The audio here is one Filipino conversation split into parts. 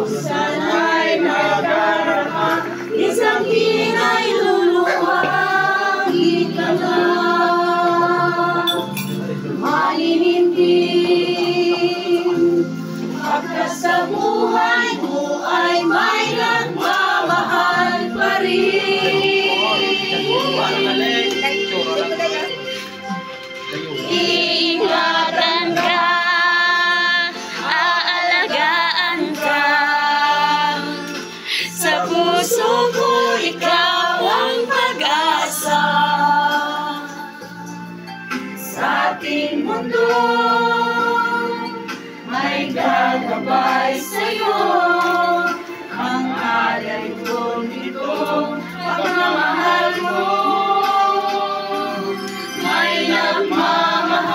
Sana'y magdarama, isang hinay luluhangin ka na. Maninindig, pagka sa buhay mo ay may nagmamahal pa rin. Iingatan ka, aalagaan ka. Sa puso ko, ikaw ang pag-asa. Sa ating mundo, may gagabay sa'yo. Ang alay ko nito, pagmamahal mo. May nagmamahal,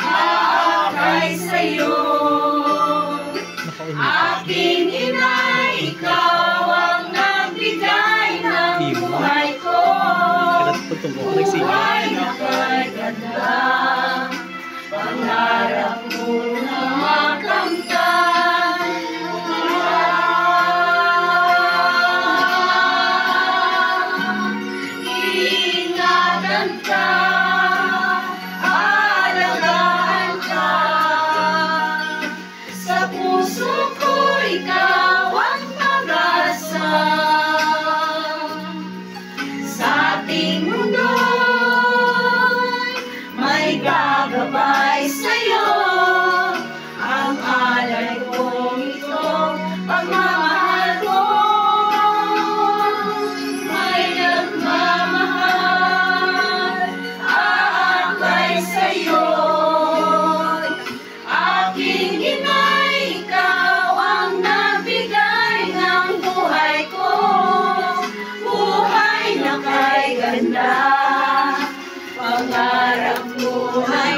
aakay sa'yo. Aking ina, ikaw ang nagbigay ng buhay ko. Buhay na kay ganda, pangarap mo na makamtan. Iingatan ka, aalagaan ka. Sa puso ko, ikaw ang pag-asa. Sa ating mundo, may gagabay sa'yo. Ang alay kong ito, pagmamahal ko. May nagmamahal, aakay sa'yo. Aking ina, ikaw ang nagbigay ng buhay ko. Buhay na kay ganda, pangarap mo ay